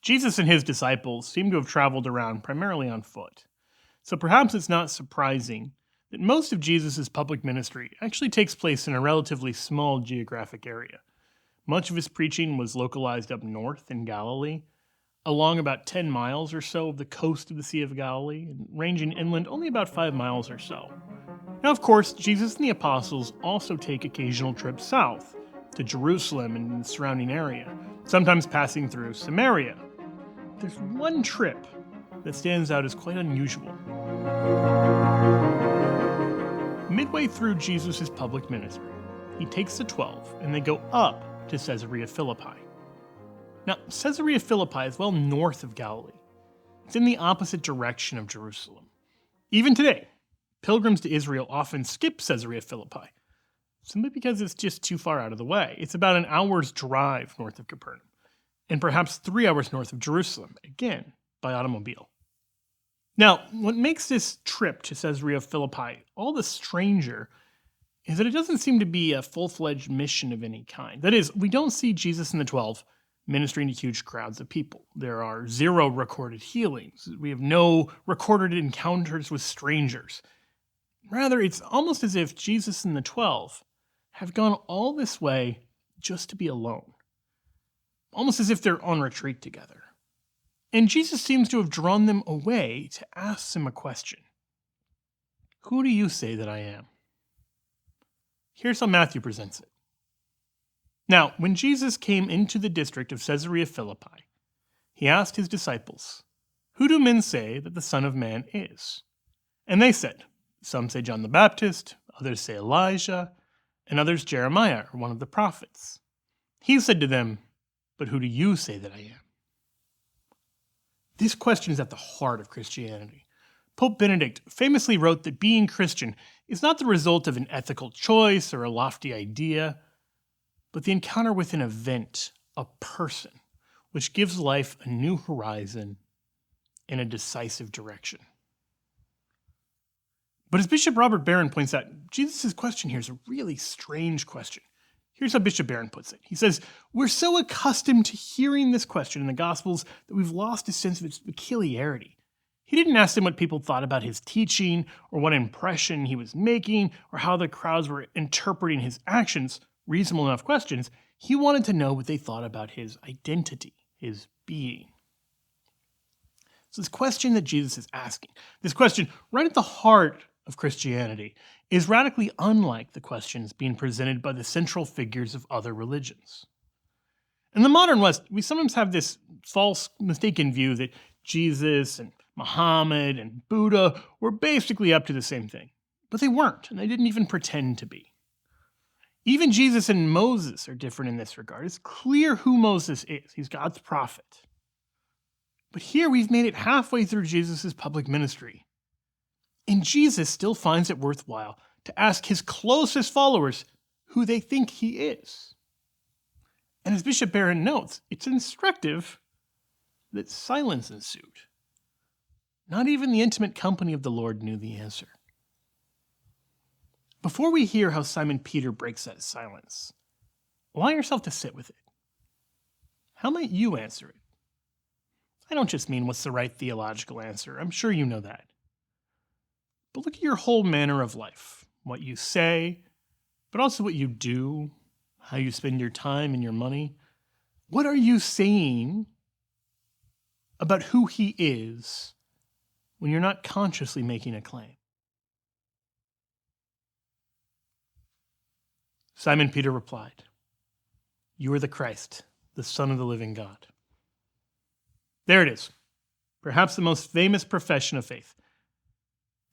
Jesus and his disciples seem to have traveled around primarily on foot. So perhaps it's not surprising that most of Jesus' public ministry actually takes place in a relatively small geographic area. Much of his preaching was localized up north in Galilee, along about 10 miles or so of the coast of the Sea of Galilee, and ranging inland only about 5 miles or so. Now, of course, Jesus and the apostles also take occasional trips south to Jerusalem and the surrounding area, sometimes passing through Samaria. There's one trip that stands out as quite unusual. Midway through Jesus' public ministry, he takes the 12 and they go up to Caesarea Philippi. Now, Caesarea Philippi is well north of Galilee. It's in the opposite direction of Jerusalem. Even today, pilgrims to Israel often skip Caesarea Philippi, simply because it's just too far out of the way. It's about an hour's drive north of Capernaum, and perhaps 3 hours north of Jerusalem, again, by automobile. Now, what makes this trip to Caesarea Philippi all the stranger is that it doesn't seem to be a full-fledged mission of any kind. That is, we don't see Jesus and the 12 ministering to huge crowds of people. There are 0 recorded healings. We have no recorded encounters with strangers. Rather, it's almost as if Jesus and the 12 have gone all this way just to be alone. Almost as if they're on retreat together. And Jesus seems to have drawn them away to ask them a question. Who do you say that I am? Here's how Matthew presents it. Now, when Jesus came into the district of Caesarea Philippi, he asked his disciples, "Who do men say that the Son of Man is?" And they said, "Some say John the Baptist, others say Elijah, and others Jeremiah or one of the prophets." He said to them, "But who do you say that I am?" This question is at the heart of Christianity. Pope Benedict famously wrote that being Christian is not the result of an ethical choice or a lofty idea, but the encounter with an event, a person, which gives life a new horizon and a decisive direction. But as Bishop Robert Barron points out, Jesus' question here is a really strange question. Here's how Bishop Barron puts it. He says, "We're so accustomed to hearing this question in the Gospels that we've lost a sense of its peculiarity. He didn't ask them what people thought about his teaching, or what impression he was making, or how the crowds were interpreting his actions, reasonable enough questions. He wanted to know what they thought about his identity, his being." So this question that Jesus is asking, this question right at the heart of Christianity, is radically unlike the questions being presented by the central figures of other religions. In the modern West, we sometimes have this false, mistaken view that Jesus and Muhammad and Buddha were basically up to the same thing. But they weren't, and they didn't even pretend to be. Even Jesus and Moses are different in this regard. It's clear who Moses is. He's God's prophet. But here we've made it halfway through Jesus' public ministry. And Jesus still finds it worthwhile to ask his closest followers who they think he is. And as Bishop Barron notes, it's instructive that silence ensued. Not even the intimate company of the Lord knew the answer. Before we hear how Simon Peter breaks that silence, allow yourself to sit with it. How might you answer it? I don't just mean what's the right theological answer. I'm sure you know that. But look at your whole manner of life, what you say, but also what you do, how you spend your time and your money. What are you saying about who he is when you're not consciously making a claim? Simon Peter replied, "You are the Christ, the Son of the living God." There it is, perhaps the most famous profession of faith,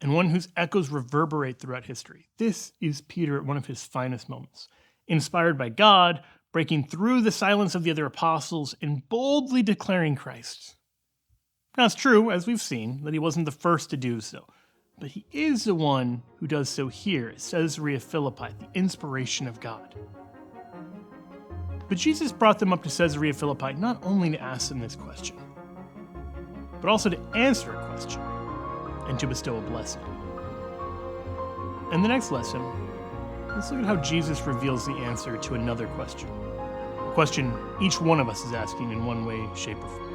and one whose echoes reverberate throughout history. This is Peter at one of his finest moments, inspired by God, breaking through the silence of the other apostles and boldly declaring Christ. Now it's true, as we've seen, that he wasn't the first to do so, but he is the one who does so here at Caesarea Philippi, the inspiration of God. But Jesus brought them up to Caesarea Philippi not only to ask them this question, but also to answer a question and to bestow a blessing. In the next lesson, let's look at how Jesus reveals the answer to another question. A question each one of us is asking in one way, shape, or form.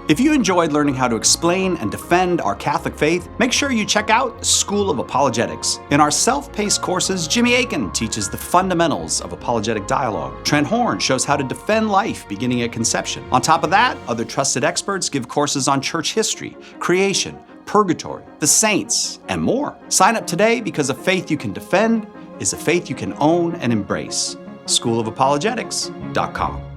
If you enjoyed learning how to explain and defend our Catholic faith, make sure you check out School of Apologetics. In our self-paced courses, Jimmy Akin teaches the fundamentals of apologetic dialogue. Trent Horn shows how to defend life beginning at conception. On top of that, other trusted experts give courses on church history, creation, purgatory, the saints, and more. Sign up today because a faith you can defend is a faith you can own and embrace. SchoolofApologetics.com.